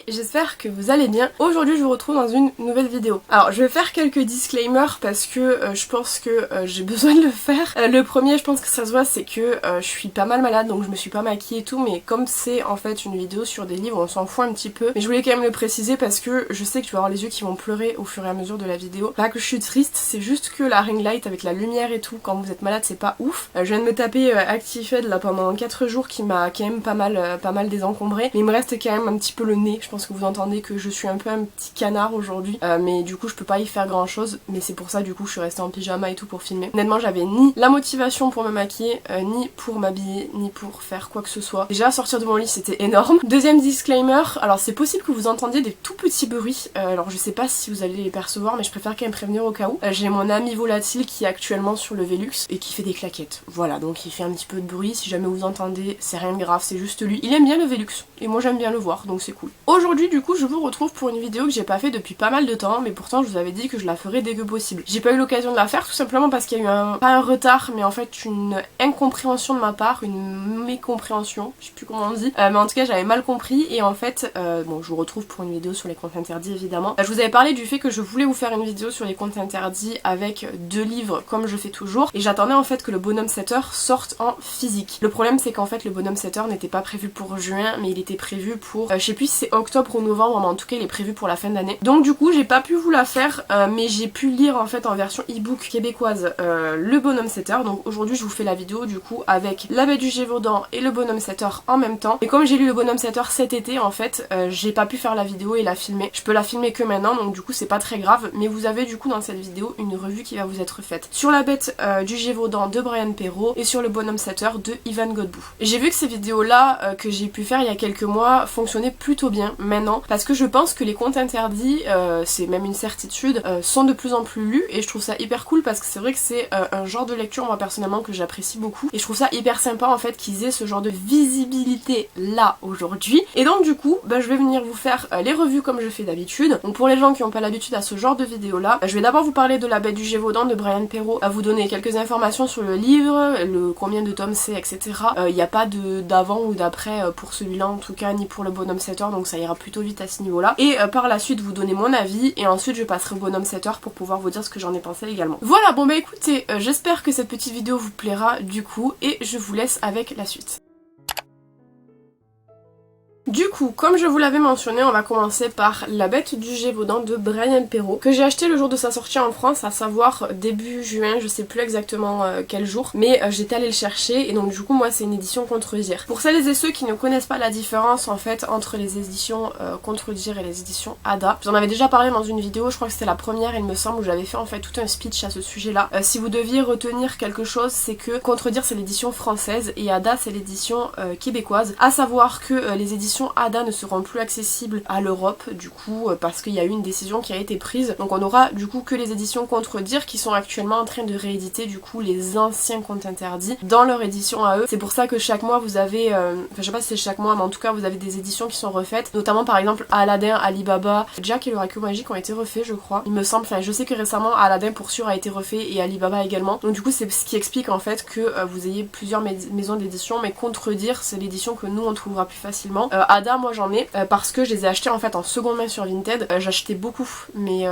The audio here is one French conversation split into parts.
j'espère que vous allez bien. Aujourd'hui je vous retrouve dans une nouvelle vidéo. Alors je vais faire quelques disclaimers parce que je pense que j'ai besoin de le faire. Le premier, je pense que ça se voit, c'est que je suis pas mal malade, donc je me suis pas maquillée et tout, mais comme c'est en fait une vidéo sur des livres, on s'en fout un petit peu. Mais je voulais quand même le préciser parce que je sais que tu vas avoir les yeux qui vont pleurer au fur et à mesure de la vidéo. Pas que je suis triste, c'est juste que la ring light avec la lumière et tout, quand vous êtes malade c'est pas ouf. Je viens de me taper Actifed là pendant 4 jours qui m'a quand même pas mal désencombré, mais il me reste quand même un petit peu le nez. Je pense que vous entendez que je suis un peu un petit canard aujourd'hui, mais du coup je peux pas y faire grand chose, mais c'est pour ça du coup je suis restée en pyjama et tout pour filmer. Honnêtement j'avais ni la motivation pour me maquiller, ni pour m'habiller, ni pour faire quoi que ce soit. Déjà sortir de mon lit c'était énorme. Deuxième disclaimer, alors c'est possible que vous entendiez des tout petits bruits, alors je sais pas si vous allez les percevoir, mais je préfère quand même prévenir au cas où. J'ai mon ami volatile qui est actuellement sur le Velux et qui fait des claquettes. Voilà, donc il fait un petit peu de bruit, si jamais vous entendez, c'est rien de grave, c'est juste lui. Il aime bien le Velux, et moi j'aime bien le voir, donc c'est cool. Aujourd'hui du coup je vous retrouve pour une vidéo que j'ai pas fait depuis pas mal de temps, mais pourtant je vous avais dit que je la ferais dès que possible. J'ai pas eu l'occasion de la faire tout simplement parce qu'il y a eu pas un retard, mais en fait une incompréhension de ma part, une mécompréhension, je sais plus comment on dit, mais en tout cas j'avais mal compris et en fait, bon je vous retrouve pour une vidéo sur les comptes interdits évidemment. Je vous avais parlé du fait que je voulais vous faire une vidéo sur les comptes interdits avec 2 livres comme je fais toujours, et j'attendais en fait que le bonhomme setter sorte en physique. Le problème c'est qu'en fait le bonhomme setter n'était pas prévu pour juin, mais il était prévu pour, je sais plus si c'est octobre ou novembre, mais en tout cas il est prévu pour la fin d'année. Donc du coup j'ai pas pu vous la faire, mais j'ai pu lire en fait en version e-book québécoise le bonhomme setter. Donc aujourd'hui je vous fais la vidéo du coup avec la baie du Gévaudan et le bonhomme setter en même temps. Et comme j'ai lu le bonhomme setter cet été en fait, j'ai pas pu faire la vidéo et la filmer. Je peux la filmer que maintenant, donc du coup c'est pas très grave, mais vous avez du coup dans cette vidéo une revue qui va vous être faite sur la bête du Gévaudan de Brian Perrault et sur le bonhomme setter de Ivan Godbout. J'ai vu que ces vidéos là que j'ai pu faire il y a quelques mois fonctionnaient plutôt bien maintenant, parce que je pense que les comptes interdits, c'est même une certitude, sont de plus en plus lus, et je trouve ça hyper cool parce que c'est vrai que c'est un genre de lecture moi personnellement que j'apprécie beaucoup, et je trouve ça hyper sympa en fait qu'ils aient ce genre de visibilité là aujourd'hui. Et donc du coup je vais venir vous faire les revues comme je fais d'habitude. Donc pour les gens qui n'ont pas l'habitude à ce genre de vidéo là, je vais d'abord vous parler de la bête du Gévaudan de Brian Perrault, à vous donner quelques informations sur le livre, le combien de tomes c'est, etc. Il n'y a pas d'avant ou d'après pour celui-là en tout cas, ni pour le bonhomme setter, donc ça ira plutôt vite à ce niveau là. Et par la suite vous donner mon avis, et ensuite je passerai au bonhomme setter pour pouvoir vous dire ce que j'en ai pensé également. Voilà, bon bah écoutez, j'espère que cette petite vidéo vous plaira du coup, et je vous laisse avec la suite. Du coup, comme je vous l'avais mentionné, on va commencer par La bête du Gévaudan de Brian Perrault, que j'ai acheté le jour de sa sortie en France, à savoir début juin, je sais plus exactement quel jour, mais j'étais allée le chercher, et donc du coup moi c'est une édition Contredire. Pour celles et ceux qui ne connaissent pas la différence en fait entre les éditions Contredire et les éditions Ada, je vous en avais déjà parlé dans une vidéo, je crois que c'était la première il me semble, où j'avais fait en fait tout un speech à ce sujet là. Si vous deviez retenir quelque chose, c'est que Contredire c'est l'édition française et Ada c'est l'édition québécoise, à savoir que les éditions Ada ne seront plus accessibles à l'Europe du coup parce qu'il y a eu une décision qui a été prise, donc on aura du coup que les éditions Contredire qui sont actuellement en train de rééditer du coup les anciens contes interdits dans leur édition à eux. C'est pour ça que chaque mois vous avez, enfin je sais pas si c'est chaque mois, mais en tout cas vous avez des éditions qui sont refaites, notamment par exemple Aladdin, Alibaba, Jack et le Radeau Magique ont été refaits je crois, il me semble, enfin je sais que récemment Aladdin pour sûr a été refait et Alibaba également, donc du coup c'est ce qui explique en fait que vous ayez plusieurs maisons d'édition, mais Contredire c'est l'édition que nous on trouvera plus facilement. Ada moi j'en ai parce que je les ai achetés en fait en seconde main sur Vinted. J'achetais beaucoup mes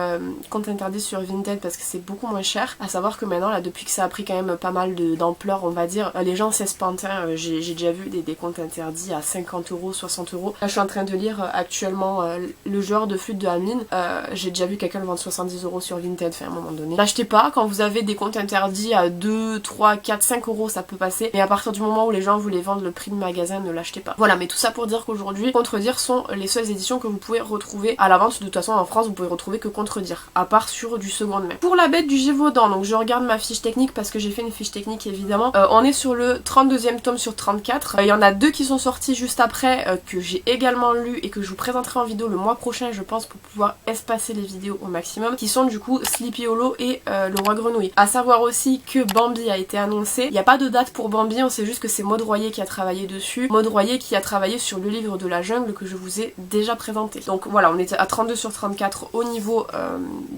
comptes interdits sur Vinted parce que c'est beaucoup moins cher, à savoir que maintenant là depuis que ça a pris quand même pas mal d'ampleur on va dire, les gens s'espantent, j'ai déjà vu des comptes interdits à 50 €, 60 €. Là je suis en train de lire actuellement Le joueur de flûte de Amine, j'ai déjà vu quelqu'un le vendre 70 € sur Vinted, enfin à un moment donné. N'achetez pas quand vous avez des comptes interdits à 2, 3, 4, 5 € ça peut passer, mais à partir du moment où les gens vous les vendent le prix de magasin, ne l'achetez pas. Voilà, mais tout ça pour dire qu'aujourd'hui Contredire sont les seules éditions que vous pouvez retrouver à la vente. De toute façon en France vous pouvez retrouver que Contredire, à part sur du seconde main. Pour la bête du Gévaudan, donc je regarde ma fiche technique parce que j'ai fait une fiche technique évidemment, on est sur le 32e tome sur 34, il y en a 2 qui sont sortis juste après que j'ai également lu et que je vous présenterai en vidéo le mois prochain je pense, pour pouvoir espacer les vidéos au maximum, qui sont du coup Sleepy Hollow et le Roi Grenouille. À savoir aussi que Bambi a été annoncé, il n'y a pas de date pour Bambi, on sait juste que c'est Maud Royer qui a travaillé dessus, Maud Royer qui a travaillé sur le livre livre de la jungle que je vous ai déjà présenté. Donc voilà, on était à 32 sur 34 au niveau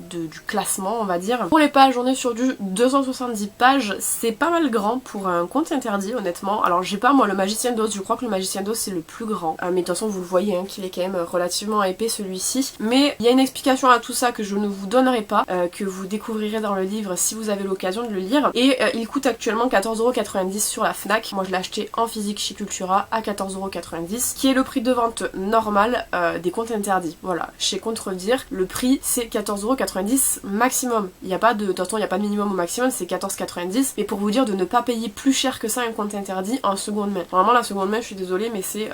du classement, on va dire. Pour les pages, on est sur du 270 pages, c'est pas mal grand pour un conte interdit honnêtement. Alors j'ai pas moi le Magicien d'Oz, je crois que le Magicien d'Oz c'est le plus grand, mais de toute façon vous le voyez hein, qu'il est quand même relativement épais celui-ci. Mais il y a une explication à tout ça que je ne vous donnerai pas, que vous découvrirez dans le livre si vous avez l'occasion de le lire. Et il coûte actuellement 14,90€ sur la Fnac. Moi je l'ai acheté en physique chez Cultura à 14,90€, qui est le prix de vente normal des contes interdits. Voilà, chez Contredire, le prix c'est 14,90€ maximum. Il n'y a pas de toute façon il n'y a pas de minimum au maximum, c'est 14,90€. Mais pour vous dire de ne pas payer plus cher que ça un conte interdit en seconde main. Normalement la seconde main, je suis désolée, mais c'est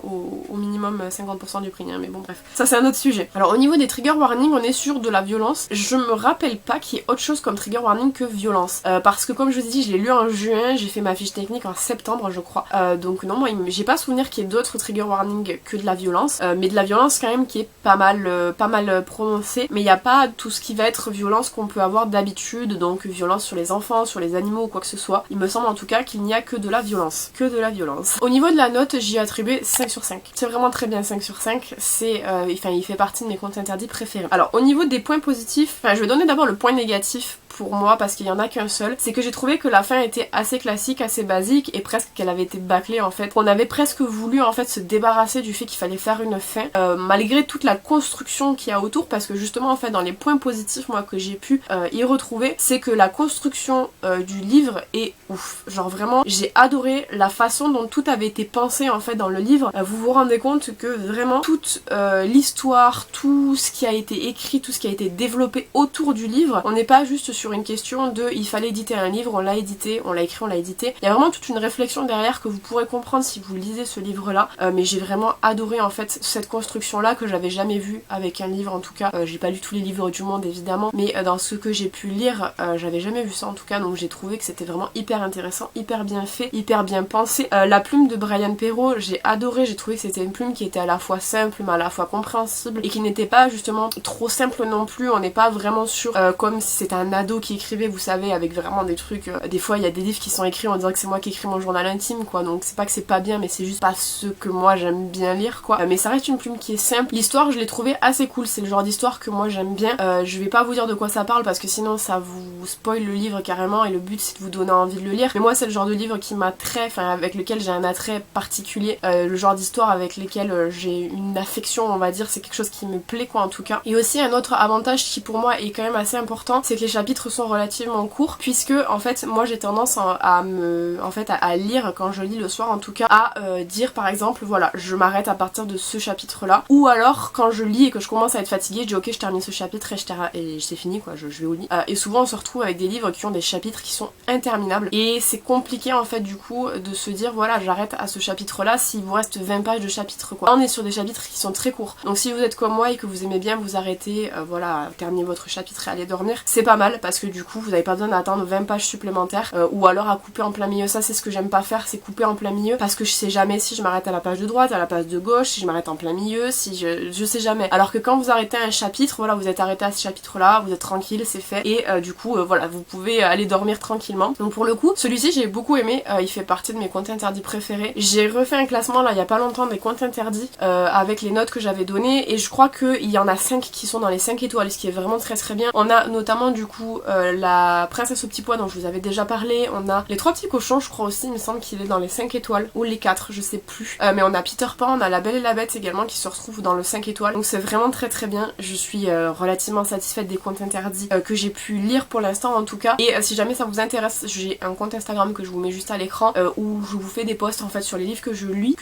au minimum 50% du prix. Hein, mais bon bref, ça c'est un autre sujet. Alors au niveau des trigger warnings, on est sur de la violence. Je me rappelle pas qu'il y ait autre chose comme trigger warning que violence. Parce que comme je vous ai dit, je l'ai lu en juin, j'ai fait ma fiche technique en septembre je crois. Donc non, moi j'ai pas souvenir qu'il y ait d'autres trigger warnings que de la violence. Mais de la violence quand même qui est pas mal prononcée. Mais il n'y a pas tout ce qui va être violence qu'on peut avoir d'habitude. Donc violence sur les enfants, sur les animaux ou quoi que ce soit. Il me semble en tout cas qu'il n'y a que de la violence. Que de la violence. Au niveau de la note, j'y ai attribué 5 sur 5. C'est vraiment très bien 5 sur 5. C'est, il fait partie de mes contes interdits préférés. Alors au niveau des points positifs, je vais donner d'abord le point négatif pour moi parce qu'il y en a qu'un seul, c'est que j'ai trouvé que la fin était assez classique, assez basique et presque qu'elle avait été bâclée en fait. On avait presque voulu en fait se débarrasser du fait qu'il fallait faire une fin malgré toute la construction qu'il y a autour, parce que justement en fait dans les points positifs moi que j'ai pu y retrouver, c'est que la construction du livre est ouf. Genre vraiment j'ai adoré la façon dont tout avait été pensé en fait dans le livre. Vous vous rendez compte que vraiment toute l'histoire, tout ce qui a été écrit, tout ce qui a été développé autour du livre, on n'est pas juste sur une question de il fallait éditer un livre, on l'a édité, on l'a écrit, on l'a édité. Il y a vraiment toute une réflexion derrière que vous pourrez comprendre si vous lisez ce livre là, mais j'ai vraiment adoré en fait cette construction là que j'avais jamais vue avec un livre en tout cas. J'ai pas lu tous les livres du monde évidemment, mais dans ce que j'ai pu lire, j'avais jamais vu ça en tout cas, donc j'ai trouvé que c'était vraiment hyper intéressant, hyper bien fait, hyper bien pensé. La plume de Brian Perrault, j'ai adoré, j'ai trouvé que c'était une plume qui était à la fois simple mais à la fois compréhensible et qui n'était pas justement trop simple non plus. On n'est pas vraiment sur comme si c'était un ado qui écrivait, vous savez, avec vraiment des trucs, des fois il y a des livres qui sont écrits, on dirait que c'est moi qui écris mon journal intime quoi, donc c'est pas que c'est pas bien, mais c'est juste pas ce que moi j'aime bien lire quoi. Mais ça reste une plume qui est simple. L'histoire je l'ai trouvée assez cool, c'est le genre d'histoire que moi j'aime bien. Je vais pas vous dire de quoi ça parle parce que sinon ça vous spoil le livre carrément et le but c'est de vous donner envie de le lire, mais moi c'est le genre de livre qui m'attrait, enfin avec lequel j'ai un attrait particulier, le genre d'histoire avec lesquelles j'ai une affection on va dire, c'est quelque chose qui me plaît quoi en tout cas. Et aussi un autre avantage qui pour moi est quand même assez important, c'est que les chapitres sont relativement courts, puisque en fait moi j'ai tendance à lire quand je lis le soir en tout cas, à dire par exemple voilà je m'arrête à partir de ce chapitre là, ou alors quand je lis et que je commence à être fatiguée je dis ok je termine ce chapitre et c'est fini quoi, je vais au lit. Et souvent on se retrouve avec des livres qui ont des chapitres qui sont interminables et c'est compliqué en fait du coup de se dire voilà j'arrête à ce chapitre là s'il vous reste 20 pages de chapitre quoi. On est sur des chapitres qui sont très courts, donc si vous êtes comme moi et que vous aimez bien vous arrêter, voilà terminer votre chapitre et aller dormir, c'est pas mal parce que du coup vous n'avez pas besoin d'attendre 20 pages supplémentaires ou alors à couper en plein milieu. Ça c'est ce que j'aime pas faire, c'est couper en plein milieu parce que je sais jamais si je m'arrête à la page de droite, à la page de gauche, si je m'arrête en plein milieu, si je sais jamais. Alors que quand vous arrêtez un chapitre, voilà vous êtes arrêté à ce chapitre là, vous êtes tranquille, c'est fait et du coup voilà vous pouvez aller dormir tranquillement. Donc pour le coup celui-ci j'ai beaucoup aimé, il fait partie de mes contes interdits préférés. J'ai refait un classement là il y a pas longtemps des contes interdits avec les notes que j'avais données et je crois qu'il y en a 5 qui sont dans les 5 étoiles, ce qui est vraiment très très bien. On a notamment du coup la princesse au petit pois dont je vous avais déjà parlé, on a les 3 petits cochons je crois aussi, il me semble qu'il est dans les 5 étoiles ou les 4 je sais plus, mais on a Peter Pan, on a La Belle et la Bête également qui se retrouve dans le 5 étoiles, donc c'est vraiment très très bien. Je suis relativement satisfaite des contes interdits que j'ai pu lire pour l'instant en tout cas, et si jamais ça vous intéresse j'ai un compte Instagram que je vous mets juste à l'écran où je vous fais des posts en fait sur les livres que je lis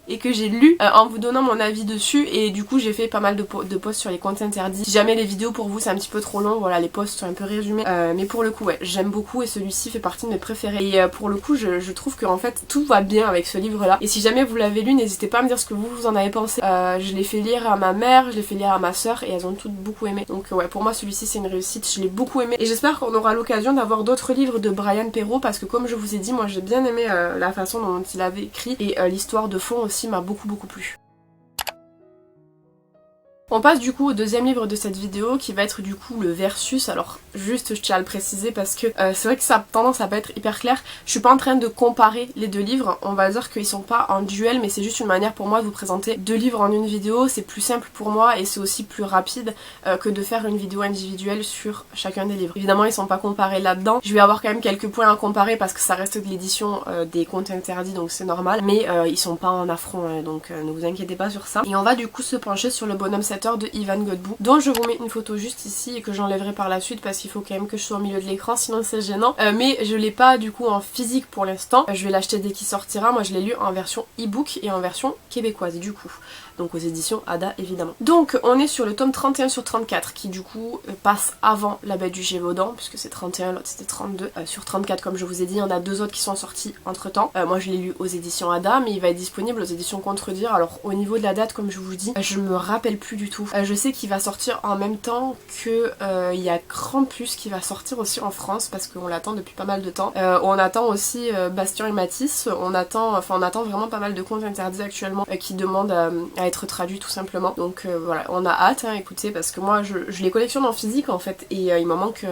et que j'ai lu en vous donnant mon avis dessus, et du coup j'ai fait pas mal de posts sur les contes interdits. Si jamais les vidéos pour vous c'est un petit peu trop long, voilà les posts sont un peu résumés, mais pour le coup ouais j'aime beaucoup et celui-ci fait partie de mes préférés et pour le coup je trouve que en fait tout va bien avec ce livre là, et si jamais vous l'avez lu n'hésitez pas à me dire ce que vous en avez pensé. Je l'ai fait lire à ma mère, je l'ai fait lire à ma soeur et elles ont toutes beaucoup aimé, donc ouais pour moi celui-ci c'est une réussite, je l'ai beaucoup aimé et j'espère qu'on aura l'occasion d'avoir d'autres livres de Brian Perrault parce que comme je vous ai dit moi j'ai bien aimé la façon dont il avait écrit et l'histoire de fond aussi m'a beaucoup plu. On passe du coup au deuxième livre de cette vidéo qui va être du coup le versus. Alors juste je tiens à le préciser parce que c'est vrai que ça a tendance à pas être hyper clair. Je suis pas en train de comparer les deux livres, on va dire qu'ils sont pas en duel mais c'est juste une manière pour moi de vous présenter deux livres en une vidéo. C'est plus simple pour moi et c'est aussi plus rapide que de faire une vidéo individuelle sur chacun des livres. Évidemment ils sont pas comparés là-dedans. Je vais avoir quand même quelques points à comparer parce que ça reste de l'édition des contes interdits donc c'est normal. Mais ils sont pas en affront donc ne vous inquiétez pas sur ça. Et on va du coup se pencher sur le bonhomme 7 de Ivan Godbout, dont je vous mets une photo juste ici et que j'enlèverai par la suite parce qu'il faut quand même que je sois au milieu de l'écran sinon c'est gênant. Mais je l'ai pas du coup en physique pour l'instant, je vais l'acheter dès qu'il sortira. Moi je l'ai lu en version e-book et en version québécoise du coup. Donc aux éditions Ada évidemment. Donc on est sur le tome 31 sur 34 qui du coup passe avant La Bête du Gévaudan puisque c'est 31, l'autre c'était 32. Sur 34 comme je vous ai dit, il y en a deux autres qui sont sortis entre temps. Moi je l'ai lu aux éditions Ada mais il va être disponible aux éditions Contredire. Alors au niveau de la date comme je vous dis, je me rappelle plus du tout. Je sais qu'il va sortir en même temps que il y a Krampus qui va sortir aussi en France parce qu'on l'attend depuis pas mal de temps. On attend aussi Bastien et Matisse, on attend vraiment pas mal de contes interdits actuellement qui demandent à être traduits tout simplement. Donc voilà, on a hâte écoutez parce que moi je les collectionne en physique en fait et il m'en manque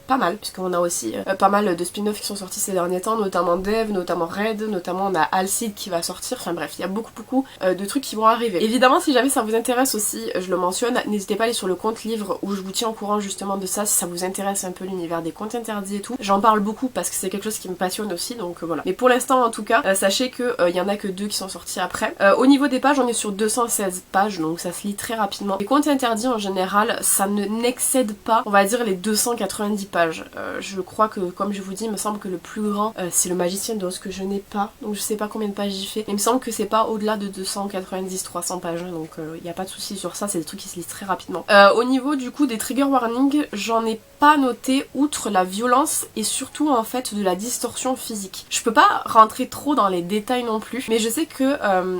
pas mal puisqu'on a aussi pas mal de spin-offs qui sont sortis ces derniers temps, notamment Dev, notamment Red, notamment on a Alcide qui va sortir, enfin bref il y a beaucoup de trucs qui vont arriver. Évidemment si jamais ça vous intéresse aussi, je le mentionne, n'hésitez pas à aller sur le compte livre où je vous tiens au courant justement de ça si ça vous intéresse un peu l'univers des contes interdits et tout. J'en parle beaucoup parce que c'est quelque chose qui me passionne aussi donc voilà. Mais pour l'instant en tout cas, sachez que il y en a que deux qui sont sortis après. Au niveau des pages on est sur 216 pages donc ça se lit très rapidement. Les contes interdits en général ça ne n'excède pas on va dire les 290 pages. Je crois que comme je vous dis il me semble que le plus grand c'est le Magicien d'Oz que je n'ai pas donc je sais pas combien de pages j'y fais mais il me semble que c'est pas au-delà de 290-300 pages donc il n'y a pas de souci sur ça, c'est des trucs qui se lisent très rapidement. Au niveau du coup des trigger warnings, j'en ai pas noté outre la violence et surtout en fait de la distorsion physique. Je peux pas rentrer trop dans les détails non plus mais je sais que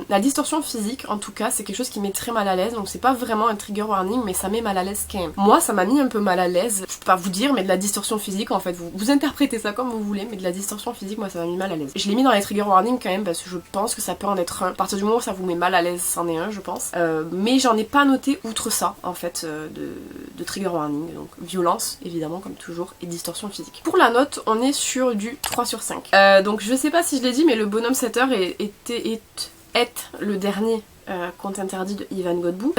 la distorsion physique en tout cas c'est quelque chose qui met très mal à l'aise donc c'est pas vraiment un trigger warning mais ça met mal à l'aise quand même. Moi ça m'a mis un peu mal à l'aise, je peux pas vous dire mais de la distorsion physique en fait vous interprétez ça comme vous voulez mais de la distorsion physique moi ça m'a mis mal à l'aise. Je l'ai mis dans les trigger warnings quand même parce que je pense que ça peut en être un. À partir du moment où ça vous met mal à l'aise c'en est un je pense. Mais j'en ai pas noté outre ça en fait de trigger warning donc violence évidemment comme toujours et distorsion physique. Pour la note on est sur du 3 sur 5. Donc je sais pas si je l'ai dit mais le bonhomme 7 est le dernier conte interdit de Ivan Godbout.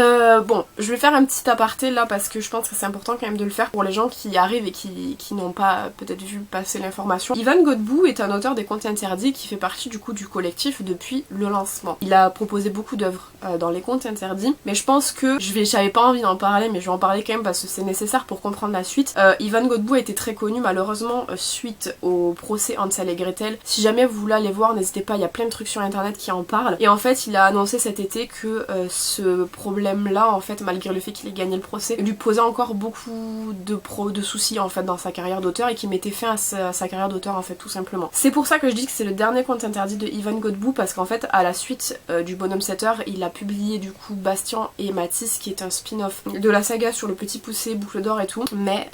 Bon, je vais faire un petit aparté là parce que je pense que c'est important quand même de le faire pour les gens qui arrivent et qui n'ont pas peut-être vu passer l'information. Ivan Godbout est un auteur des contes interdits qui fait partie du coup du collectif depuis le lancement. Il a proposé beaucoup d'œuvres dans les contes interdits mais je pense que j'avais pas envie d'en parler mais je vais en parler quand même parce que c'est nécessaire pour comprendre la suite. Ivan Godbout a été très connu malheureusement suite au procès Hansel et Gretel. Si jamais vous voulez aller voir n'hésitez pas, il y a plein de trucs sur internet qui en parlent et en fait il a annoncé cet été que ce problème là en fait malgré le fait qu'il ait gagné le procès lui posait encore beaucoup de soucis en fait dans sa carrière d'auteur et qui mettait fin à sa carrière d'auteur en fait tout simplement. C'est pour ça que je dis que c'est le dernier conte interdit de Ivan Godbout parce qu'en fait à la suite du bonhomme 7 il a publié du coup Bastien et Matisse qui est un spin-off de la saga sur le Petit Poucet, Boucle d'Or et tout mais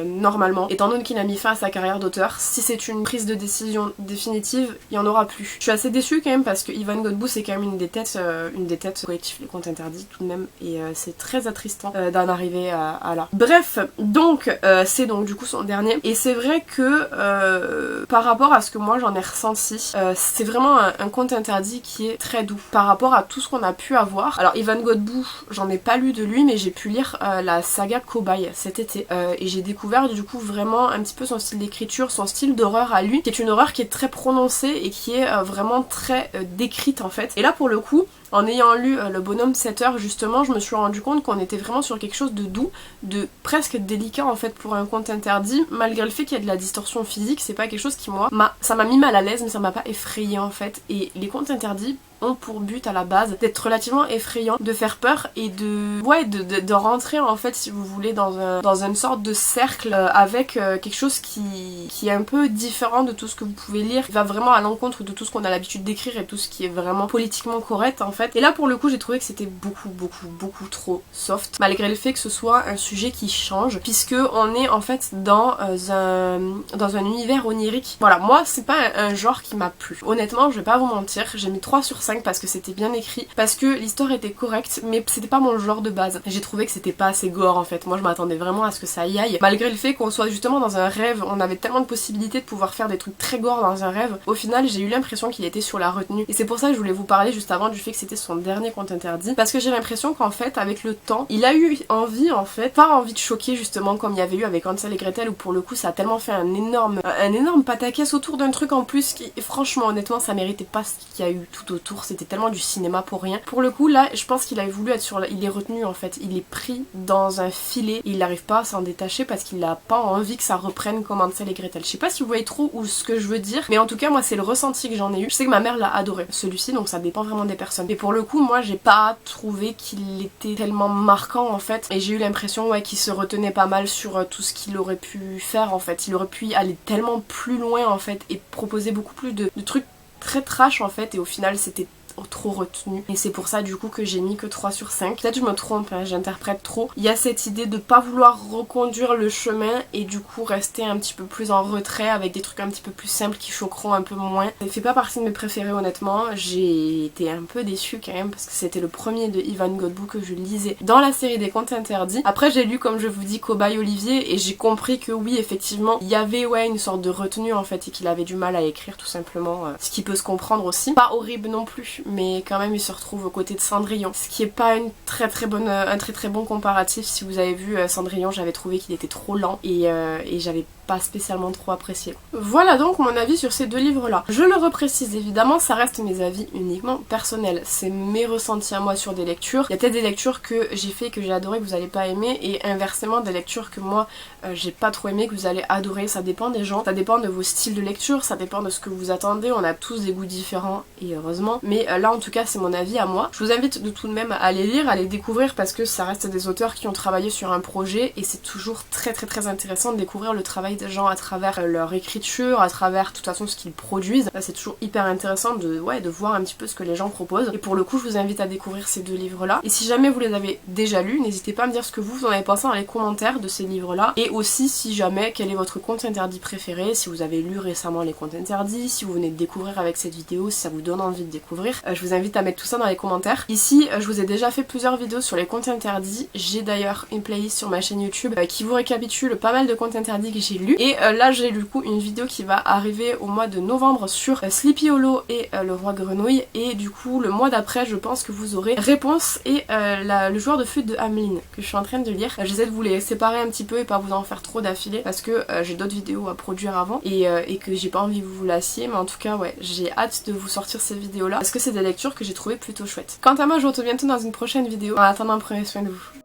normalement étant donné qu'il a mis fin à sa carrière d'auteur, si c'est une prise de décision définitive il y en aura plus. Je suis assez déçue quand même parce que Ivan Godbout c'est quand même une des têtes collectif les contes interdits tout de même et c'est très attristant d'en arriver à là. Bref, donc c'est donc du coup son dernier et c'est vrai que par rapport à ce que moi j'en ai ressenti, c'est vraiment un conte interdit qui est très doux par rapport à tout ce qu'on a pu avoir. Alors Ivan Godbout, j'en ai pas lu de lui mais j'ai pu lire la saga Cobaye cet été et j'ai découvert du coup vraiment un petit peu son style d'écriture, son style d'horreur à lui, qui est une horreur qui est très prononcée et qui est vraiment très décrite en fait. Et là pour le coup en ayant lu le bonhomme 7 justement, je me suis rendu compte qu'on était vraiment sur quelque chose de doux, de presque délicat en fait pour un conte interdit, malgré le fait qu'il y a de la distorsion physique, c'est pas quelque chose qui moi, ça m'a mis mal à l'aise mais ça m'a pas effrayée en fait. Et les contes interdits ont pour but à la base d'être relativement effrayants, de faire peur et de rentrer en fait si vous voulez dans une sorte de cercle avec quelque chose qui est un peu différent de tout ce que vous pouvez lire, qui va vraiment à l'encontre de tout ce qu'on a l'habitude d'écrire et tout ce qui est vraiment politiquement correct en fait. Et là pour le coup j'ai trouvé que c'était beaucoup trop soft, malgré le fait que ce soit un sujet qui change, puisque on est en fait dans un univers onirique. Voilà, moi c'est pas un genre qui m'a plu. Honnêtement je vais pas vous mentir, j'ai mis 3 sur 5 5 parce que c'était bien écrit, parce que l'histoire était correcte, mais c'était pas mon genre de base. J'ai trouvé que c'était pas assez gore en fait. Moi je m'attendais vraiment à ce que ça y aille, malgré le fait qu'on soit justement dans un rêve. On avait tellement de possibilités de pouvoir faire des trucs très gore dans un rêve. Au final j'ai eu l'impression qu'il était sur la retenue, et c'est pour ça que je voulais vous parler juste avant du fait que c'était son dernier conte interdit, parce que j'ai l'impression qu'en fait avec le temps il a eu envie, en fait, pas envie de choquer justement comme il y avait eu avec Hansel et Gretel, où pour le coup ça a tellement fait un énorme pataquès autour d'un truc en plus qui franchement honnêtement ça méritait pas ce qu'il y a eu tout autour, c'était tellement du cinéma pour rien. Pour le coup là je pense qu'il a voulu être il est retenu en fait, il est pris dans un filet et il n'arrive pas à s'en détacher parce qu'il a pas envie que ça reprenne comme Hansel et Gretel. Je sais pas si vous voyez trop ou ce que je veux dire, mais en tout cas moi c'est le ressenti que j'en ai eu. Je sais que ma mère l'a adoré celui-ci, donc ça dépend vraiment des personnes. Et pour le coup moi j'ai pas trouvé qu'il était tellement marquant en fait, et j'ai eu l'impression ouais qu'il se retenait pas mal sur tout ce qu'il aurait pu faire en fait. Il aurait pu aller tellement plus loin en fait et proposer beaucoup plus de trucs très trash en fait, et au final c'était trop retenu, et c'est pour ça du coup que j'ai mis que 3 sur 5. Peut-être je me trompe, hein, j'interprète trop. Il y a cette idée de pas vouloir reconduire le chemin et du coup rester un petit peu plus en retrait avec des trucs un petit peu plus simples qui choqueront un peu moins. Ça fait pas partie de mes préférés honnêtement, j'ai été un peu déçue quand même parce que c'était le premier de Ivan Godbout que je lisais dans la série des contes interdits. Après j'ai lu comme je vous dis Cobaye Olivier et j'ai compris que oui effectivement il y avait ouais une sorte de retenue en fait et qu'il avait du mal à écrire tout simplement, ce qui peut se comprendre aussi. Pas horrible non plus, mais quand même il se retrouve aux côtés de Cendrillon, ce qui est pas un très très bon comparatif. Si vous avez vu Cendrillon, j'avais trouvé qu'il était trop lent et j'avais pas spécialement trop apprécié. Voilà donc mon avis sur ces deux livres là. Je le reprécise évidemment, ça reste mes avis uniquement personnels, c'est mes ressentis à moi sur des lectures. Il y a peut-être des lectures que j'ai fait que j'ai adoré que vous allez pas aimer, et inversement des lectures que moi j'ai pas trop aimé que vous allez adorer. Ça dépend des gens, ça dépend de vos styles de lecture, ça dépend de ce que vous attendez. On a tous des goûts différents et heureusement, mais là en tout cas c'est mon avis à moi. Je vous invite de tout de même à les lire, à les découvrir, parce que ça reste des auteurs qui ont travaillé sur un projet et c'est toujours très intéressant de découvrir le travail des gens à travers leur écriture, à travers de toute façon ce qu'ils produisent. C'est toujours hyper intéressant de voir un petit peu ce que les gens proposent, et pour le coup je vous invite à découvrir ces deux livres là. Et si jamais vous les avez déjà lus, n'hésitez pas à me dire ce que vous en avez pensé dans les commentaires de ces livres là, et aussi si jamais quel est votre conte interdit préféré, si vous avez lu récemment les contes interdits, si vous venez de découvrir avec cette vidéo, si ça vous donne envie de découvrir. Je vous invite à mettre tout ça dans les commentaires. Ici je vous ai déjà fait plusieurs vidéos sur les contes interdits, j'ai d'ailleurs une playlist sur ma chaîne YouTube qui vous récapitule pas mal de contes interdits que j'ai lus, et là j'ai du coup une vidéo qui va arriver au mois de novembre sur Sleepy Hollow et le Roi Grenouille, et du coup le mois d'après je pense que vous aurez Réponse et le joueur de flûte de Hamelin que je suis en train de lire. J'essaie de vous les séparer un petit peu et pas vous en faire trop d'affilée parce que j'ai d'autres vidéos à produire avant et que j'ai pas envie que vous vous lassiez, mais en tout cas ouais j'ai hâte de vous sortir ces vidéos là parce que c'est des lectures que j'ai trouvées plutôt chouettes. Quant à moi je vous retrouve bientôt dans une prochaine vidéo. En attendant, prenez soin de vous.